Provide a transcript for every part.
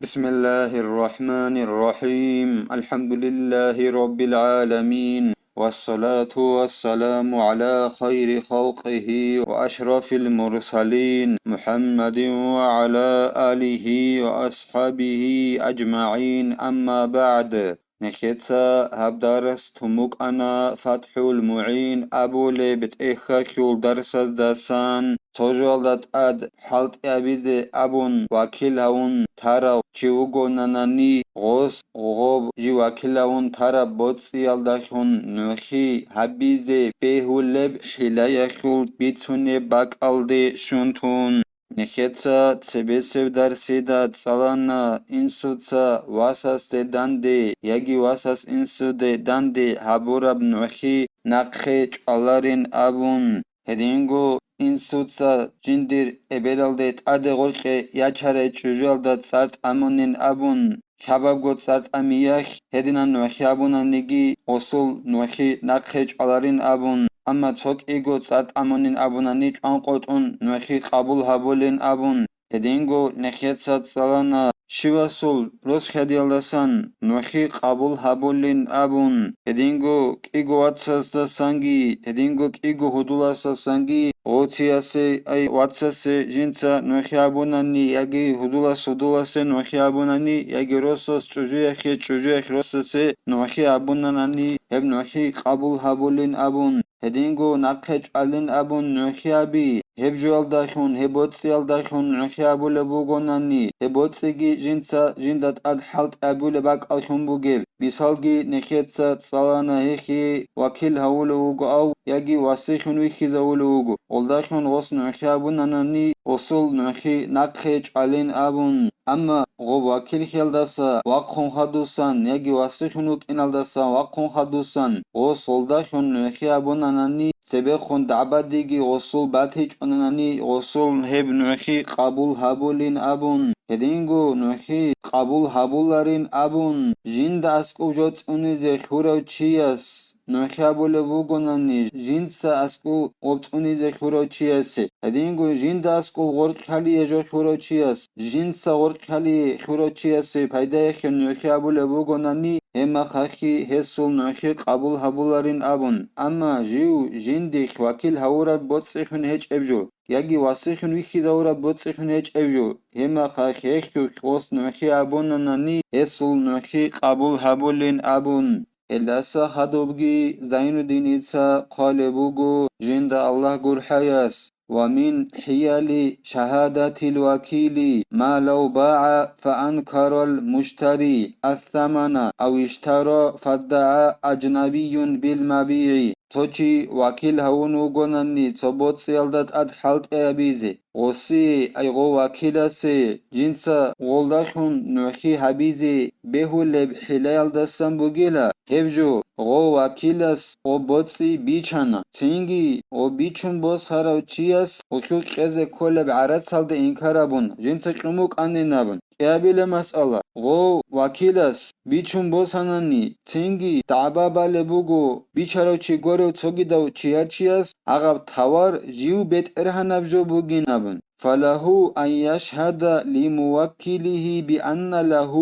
بسم الله الرحمن الرحيم الحمد لله رب العالمين والصلاة والسلام على خير خلقه وأشرف المرسلين محمد وعلى آله وأصحابه أجمعين أما بعد نخيتسا هبدارس تموك أنا فتح المعين أبو لبت إخاكيول درسز داسان توجولدات أد حلت أبيزي أبون وكيلهون تارا چیوگوننانی غوس غوب جیواکیلاون تارا بوتسیالداخون نوخی حبیزه بهولب حیلایخول بیتونه باکالده شونتون نخیتسا تسبیسیو درسیدا تسالانا انسوتسا واساس دنده یگی واساس انسوده دنده حبورب نوخی نقخی چالارین ابون هدینگو انسوتسا جندیر ابدالدت ادغرقه یچره چوجالدت سرت امونین ابون خبابگوت سرت امیخ هدینان نوخی ابونانیگی اصول نوخی نقخی چالارین ابون اما چوک ایگو سرت امونین ابونانی چانقوتون نوخی قبول هبولین ابون هدینگو نخیت سات سالانا شیواسول روز خدیالدسان نوخی قبول هبولین ابون هدینگو ایگو واتساس سانگی هدینگو ایگو هدولاس سانگی اوتیاسه ای واتساسه جنسا نوخی ابونانی یگی هدولاسه نوخی ابونانی یگی روساس چوجویخ روساسه نوخی ابونانی هب نوخی قبول هبولین ابون هدینگو نقخ چالین ابون نوخی ابی هب جوالداخون هبوتسیالداخون نوخی ابول بوگونانی هبوتسیگی جنسا جندت اد حلت ابول باک الخون بوگیل بیسالگی نخیتسا تسالانا هیخی وکیل هولوگو او یگی واسیخون ویخی زولوگو oldakhun غوس نوخی ابونانی اصول نوخی نقخ چالین ابون اما غو وکیل خیلداسا وقخون خدوسان یگی واسیخونوک اینالداسا وقخون خدوسان غوس oldakhun نوخی ابونانی سبخون دعبدیگی اصول باتیچ اونانی اصول هب نوخی قبول هبولین ابون هدینگو نوخی قبول هبولارین ابون جند اسکو جوت اونیزه خورو چیاس نوخی ابول وگونانی جنسا اسکو اوبت اونیزه خورو چیاسه هدینگو جند اسکو غرق خالی اجو خورو چیاس جنسا غرق خالی خورو چیاسه پیدایخ نوخی ابول وگونانی اما خاخی حسول نوخی قبول هبولارین ابون اما جیو جندیخ وکیل هورا بوتسیخون هیچ ابجو یگی واسیخون ویخی دورا بوتسیخون هیچ ابجو اما خاخی اخیو خوست نوخی ابونانی حسول نوخی قبول هبولین ابون الاسا خدوبگی زين الدين إتسا قالبوغو جند الله قول حياس ومن حيال شهادة الوكيل ما لو باع فأنكر المشتري الثمن أو اشترى فادعى أجنبي بالمبيع توچی وکیل هونو گونانی ثبوت سیالدت اد حلت ابیزه غسی ایغو وکیل سه جنسا غولداخون نوخی حبیزه بهول حلیال دستن بگیلا هبجو غو وکیلس او بوتسی بیچانا تینگی او بیچون بوس هراو چیاس او خو قزه کل بعرت سالد اینکارابون جنسا قموک انی نابون قابل مسئله غو وکیلس بیچون بوس هنانی تینگی تعبابا لبوگو بیچارو چی گورو توگی دو چیارچیاس اغاب توار جیو بیت ارهنبجو بوگی نابون فله أن يشهد لموكله بأن له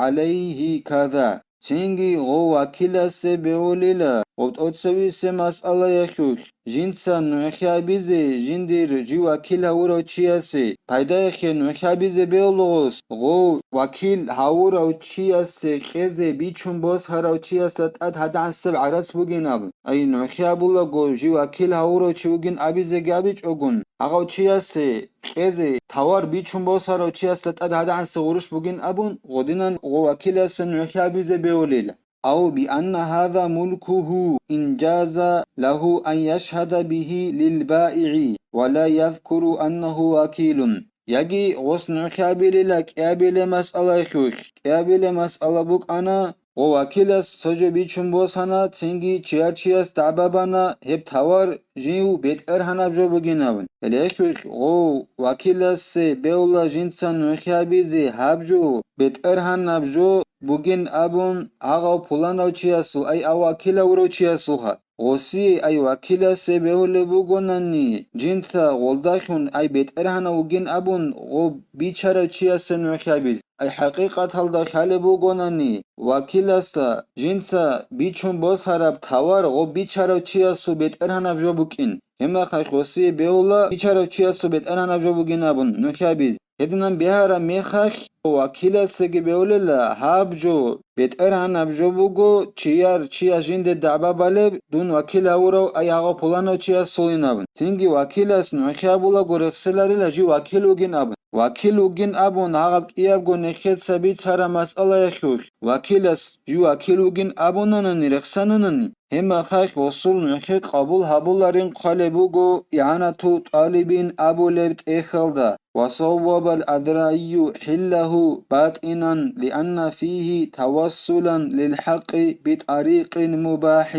عليه كذا تینگی غو وکیل سه بیولیلا وبتوتسوی سه مسئله یخوک جنسا نوخی بیزه جندیر جی وکیل هورو چیاسه پیدا یخی نوخی بیزه بیولوس غو وکیل هورو چیاسه خیزه بیچون باز هراو چیاسه اد هده عصب عرص بگین ابن ای نوخی بولا گو جی وکیل هورو چیوگین ابیزه گابیچ اگون اغاو چیاسه خیزه توار بیچون باز هراو چیاسه اد هده عصب غروش بگین ابون غدینن غو وکیل سه نوخی بیزه بیولیلا أو بأن هذا ملكه إن جاز له أن يشهد به للبائع ولا يذكر أنه وكيل يجي غصن كابل لك كابل مسألة يخوك كابل مسألة بك أنا ووكيل سجو بيچون بوسانا تنگي چياس تعبابانا هب توار جيو بيت ارهانا بجو بگيناون اليخوك غو وكيل سي بيولا جنسا نوخيابيزي هابجو بيت ارهانا بجو بugün abun ağa pulanau çiyasıl ay ava kila vuro çiyasılha غوسی ای وکیل سی بهول بگوننی جنتا غلداشون ای بهترهن وگین ابون غو بیچاره چی هستن نوخیابیز ای حقیقت هل داخل بگوننی وکیل است جنتا بیچون باز هرب توار غو بیچاره چی هستو بهترهن ابجو بکین همه خی غوسی بهولا بیچاره چی هستو بهترهن ابجو بگین ابون نوخیابیز هدونم بیهارا میخخ وکیل سگی بهوللا هابجو بهترهن ابجو بگو چیار جند دعبا بله دون وکیل اورو ای آقا پولانو چی از سولین ابن تینگی وکیل است نوخیابولا گرخسلاری لجی وکیل وگین ابن وکیل وگین ابون آقا ایاب گو نخید سبیت سر مسئله یخوخ وکیل است جو وکیل وگین ابوناننی رخصاناننی هم خاک وصول نخی قبول هبولارین قلبوگو اعانتو طالبین ابو لبت اخلده وصوب الأذرعي حله باطنا لأن فيه توصلا للحق بطريق مباح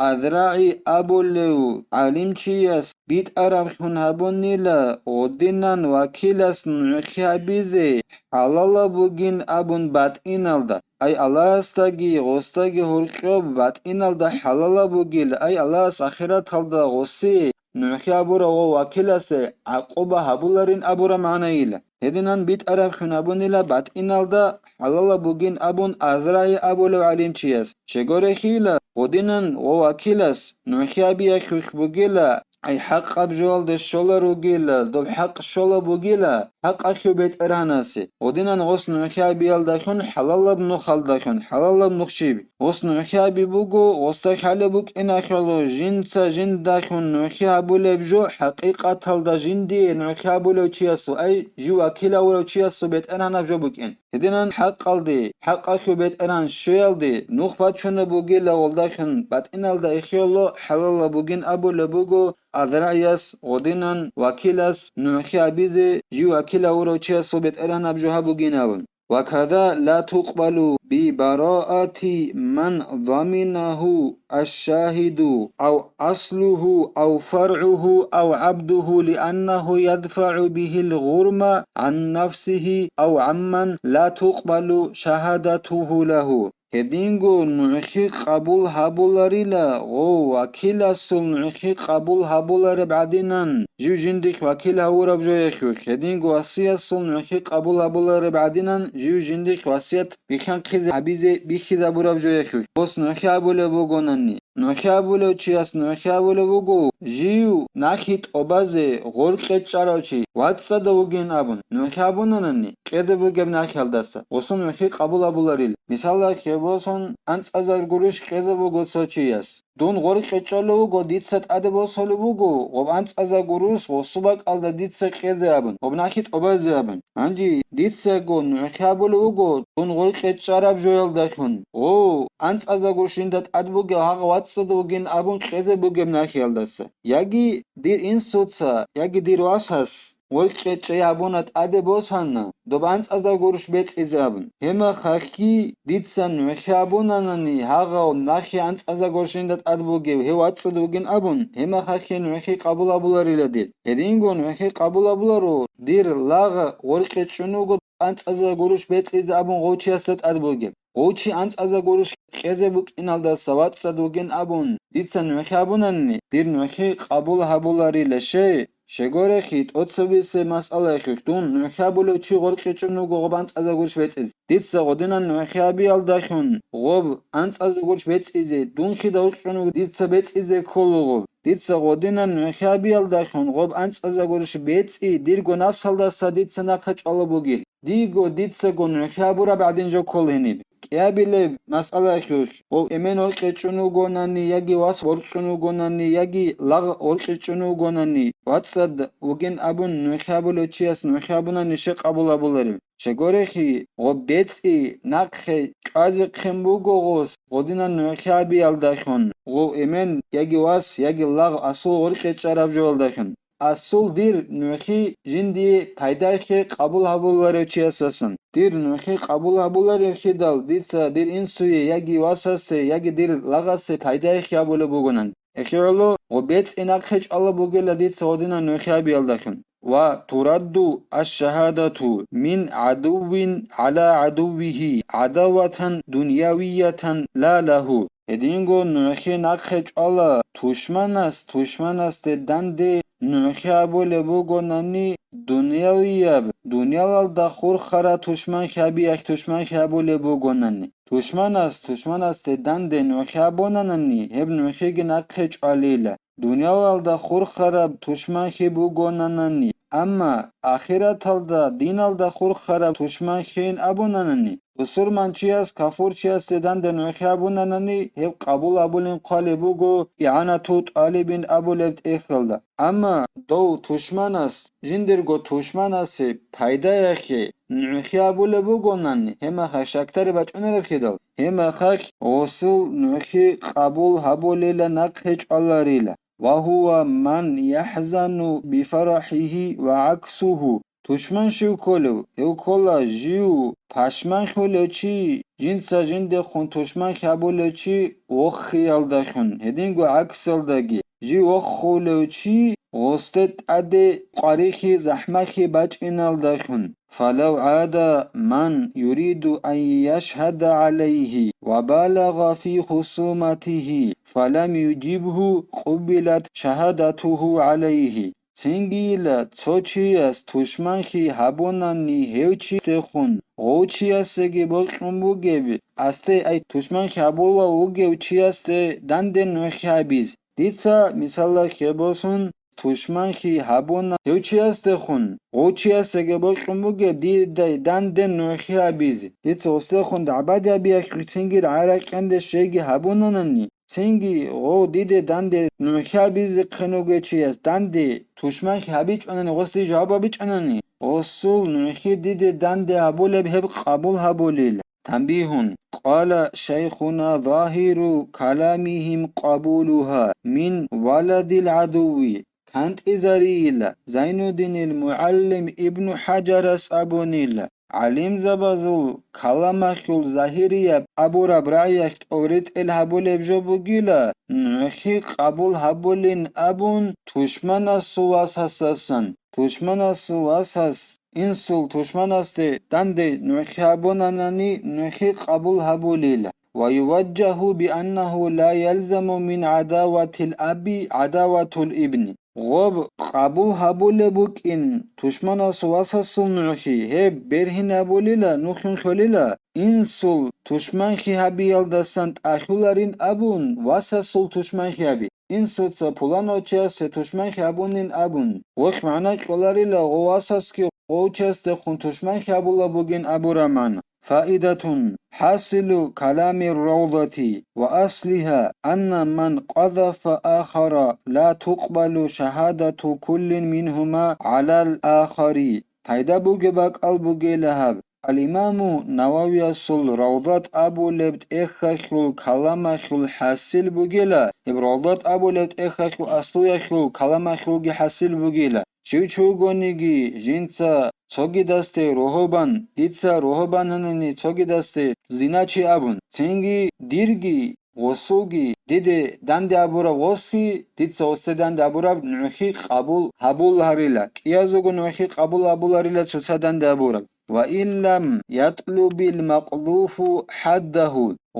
أذرعي أبو اللو علم چيس بيت أرم خون هبوني لا غدنان وكيلس نخيابيزي حلال بوگين أبون باطنالدا أي الله استاگي غستاگي هرقب باطنالدا حلال بوگيل أي الله ساخرات هلدا غسي نوخيابورا وكيلس عقوبة هبولارين أبورا معنايلا هدنان بيت أرب خنابونيلا بات إنالدا حلالا بوگين أبون أزرعي أبولو عليم چياس شغوري خيلا ودنان وكيلس نوخيابيا خوخ بوگيلا أي حق أبجوال دي شولا روگيلا دو حق شولا بوگيلا حق أخيو بيت أرهاناسي ودنان غس نوخيابيال داخون حلالا بنوخال داخون حلالا بنوخشيبي غس نوخيابي بوگو غستا خالي بوك إنا خلو جنسا جن داخون نوخيابولي بجو حقيقة هلدا جندي نوخيابولو چياسو أي جو وكيلا ولو چياسو بيت أرهانا بجو بوكين هدنان حق قلدي حق أخيو بيت أرهان شويل دي نوخ بات شون بوگيلا والداخون بات إنال دا إخيولو حلالا بوگين أبولو بوگو أذرعياس ودنان وكيلاس نوخيابيزي جو وكيلا ولو چياسو بيت أرهانا بجوها بوگين أبون وكذا لا تقبل ببراءة من ضمنه الشاهد أو أصله أو فرعه أو عبده لأنه يدفع به الغرم عن نفسه أو عمن لا تقبل شهادته له هدينغو نعخي قبول هبولاريلا غو وكيل السل نعخي قبول هبولار بعدين جو جندك وكيل هورا بجو يخوك هدينغو وصية السل نعخي قبول هبولار بعدين جو جندك وصية بخان خيز عبيزي بخيز أبورا بجو يخوك بس نعخي أبولا بوغوناني نعخي أبولا چياس نعخي أبولا بوغو جيو ناخيت أبازي غرقت چاراوچي واتسا دوغين أبون نعخي أبوناناني قيدة بوغب ناخي هلدسا وصن نعخي قبول هبولاريلا مثال خيبوسون أنت أزار قروش خيزة بوغو سوچياس دون غوري خيچالو گو ديتسات أده بوصلو بوغو غب أنت أزار قروش غصوبك ألدا ديتسا خيزة أبن غب ناخيت أبازي أبن عندي ديتسا گو نعخيابولو بوغو دون غوري خيچاراب جويل داخون غو أنت أزار قروش لندت أد بوغو هاق واتسا دوغين أبن خيزة بوغم ناخيال داسا ياگي دير إن سوتسا ياگي دير واسهس ولقيت يابونات أدي بوسهنا دوبانس أزا قروش بيت إزابن هما خاكي ديتسان وخيابونانني هاغا ناخي أنس أزا قروشين أدبوغي هوا تصدوغين أبون هما خاكي نوخي قبول أبولاري لدير هدينغو نوخي قبول أبولارو دير لاغا ولقيت شنوغو أنس أزا قروش بيت إزابن غوشي أسد أدبوغي غوشي أنس أزا قروش خيزي بوك إنال دا سوات صدوغين أبون ديتسان وخيابونانني دير نوخي قبول أبولاري لشي شگوره خیت اتسویس مسئله خیتون نخابلو چی غرقی چونو گوب انت از گوش بیتیز دیت سگودینا نخابی الداشون غوب انت از گوش بیتیزه دون خی دور چونو دیت سبیتیزه کلو غوب دیت سگودینا نخابی الداشون غوب انت از گوش بیتی دیر گو نفس هلدستا دیت سناقش آلا بوگیل دیگو دیت سگون نخابورا بعدین جو کل هنیب كابيل مسألة خيوش او امن ورقچونو گوناني ياگي واس ورقچونو گوناني ياگي لاغ ورقچونو گوناني واتسد وگن ابون نخابلو چياس نخابونا نشه قبول ابولاري شگورخي غبيتي نقخي چازي خمبوگو غوس غودينا نخابي الداخون غو امن ياگي واس ياگي لاغ اصل ورقچاراب جولداخون اصل دیر نوخی جندی پیدایخی قبول هبولاری چی اساسن دیر نوخی قبول هبولاری خیدال دیتسا دیر این سوی یگی واساسه یگی دیر لغاسه پیدایخی هبوله بگونن اخیرالو و بیت ایناق خیچ الله بگیل دیتسا ودینا نوخی هبیال داخن و ترد الشهادة من عدو على عدوه عداوة دنيوية لا له Edingo nuhi nakhech ala tushmanas de dande nuhi abole bugonani dunyawiyab dunyawal da khurkhara tushman khabi ak tushman khabole bugonani tushmanas de dande nuhi abonanani heb nuhi nakhech alila dunyawal da khurkhara tushman khibugonanani amma akhiratalda dinalda khurkhara tushman khin abonanani Musulmanchias, kafurchias sedan de nuhi abunanani heb qabul abulin qalibugo i'anatu talibin abulebt ekhalda. Amma do tushmanas, jindirgo tushmanasi payda yakhi nuhi abulebugonani hema khashaktari bach'unere khidal. Hema khak osul nuhi qabul habulila nakhech allarila. وهو من يحزن بفرحه وعكسه Tushman shiu koleu, heu kola jiu pashman kholechi, jinsa jinde khun tushman khabolechi, okh khiyaldakhun, hedingo aksaldagi, ji okh kholechi, غوستت ade qarikhi zahmakhi bach'inaldakhun. فلو عاد من يريد أن يشهد عليه وبالغ في خصومته فلم يجبه قبلت شهادته عليه Цingила цочиас тушманхи хабонани хевчи сехун гочиасеги болқумбугеби асте ай тушманхи хабола угевчиасе данден нохабиз дица мисалла хебосун тушманхи хабона хевчиастехун гочиасеги болқумбуге дидай данден нохабиз дица остехун дабади абиак цингир араканде шеги хабонанани Цинги о диде данде нухабиз қинугечиас данде тушман хабичанани гости жавабичанани осул нухи диде данде абулеб хеб қабул хабулил танбихун қала шайхуна ظاهرу каламихим қабулуха мин валадил адуви кант изарил зайнуддинил муаллим ибн хаджарас абунил علم زبازول کلامخول ظاهریه ابورا برایخت اورید الهبول ابجو بگیلا نخی قبول هبولین ابون توشمن از سواس هستن توشمن از سواس هست این سول توشمن است دنده نخی هبونانانی نخی قبول هبولیلا ويوجه بأنه لا يلزم من عداوة الأب عداوة الابن غب قبول هبول بوكين تشمنا سواسا سلنعخي هب برهن هبوليلا نخن خليلا إنسل تشمنخي هبي يلدسانت أخولارين أبون واسا سل تشمنخي هبي إنسل سپولانو چاس تشمنخي هبونين أبون وخ معنا قولاريلا غواساسكي غوچاس خن تشمنخي هبولا بوغين أبورا معنا فائدة حاصل كلام الروضة وأصلها أن من قذف آخر لا تقبل شهادة كل منهما على الآخر پیدا بوگه باک البوگه لهب الإمام نووي الصل روضات أبو لبت إخخل كلامخل حاصل بوگه روضات أبو لبت إخخل أصليخل كلامخل حاصل بوگه شوچوگونیگی جینسا چوگی دسته روحبان دیتسا روحبان هننی چوگی دسته زیناچی ابون چنگی دیرگی غسوگی دیده دنده ابورا غسکی دیتسا استه دنده ابورا نوخی قبول حبول هریلا کیازوگو نوخی قبول حبول هریلا چوسا دنده ابورا و این لم یطلب المقذوف حده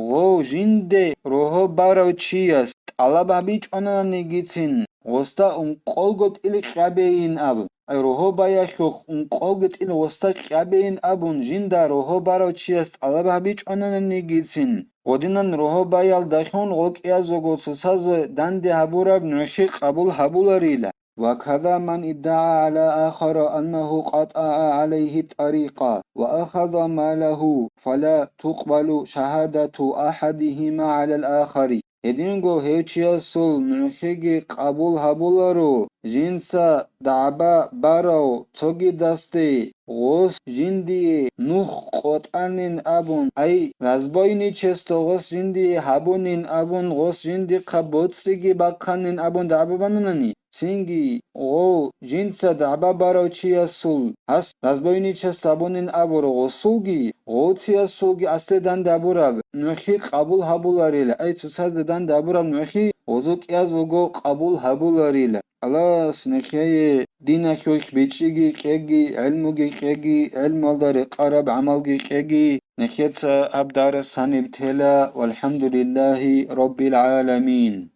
غو جنده روحو باراو چی است طلب بیچ آنانی گیتین غستا قولگوت إلي قابين أبون أي روحو بايا شوخ قولگوت إلي غستا قابين أبون جندا روحو باراو چيست ألابه بيچ أنان نيگيسين ودينان روحو بايال داخون غوك إيازوغو سوساز داندي هبوراب نوشي قبول هبولاريلا وكذا من ادعى على آخر أنه قطع عليه الطريقة وأخذ ماله فلا تقبل شهادة أحدهما على الآخر Edingo hevchiasul nukhigi qabul habularo jinsa daba barao togi daste غوس جندي نوخ قطعنين أبون أي رزبايني چستو غوس جندي هبونين أبون غوس جندي قبوتسيگي باقانين أبون دعباباناني سينگي غو جنسا دعبا باراو چيا سول هس رزبايني چست أبونين أبورو غوسولگي غو چيا سولگي أسته دان دابوراب نوخي قبول هبولاريلا أي تساز دان دابوراب نوخي غزوك يازوگو قبول هبولاريلا خلاص نخي دينك يوش بيتشيجي كيجي علموجي كيجي علم الدار قرب عملجي كيجي نخيتسا أبدار السنة بتلا والحمد لله رب العالمين.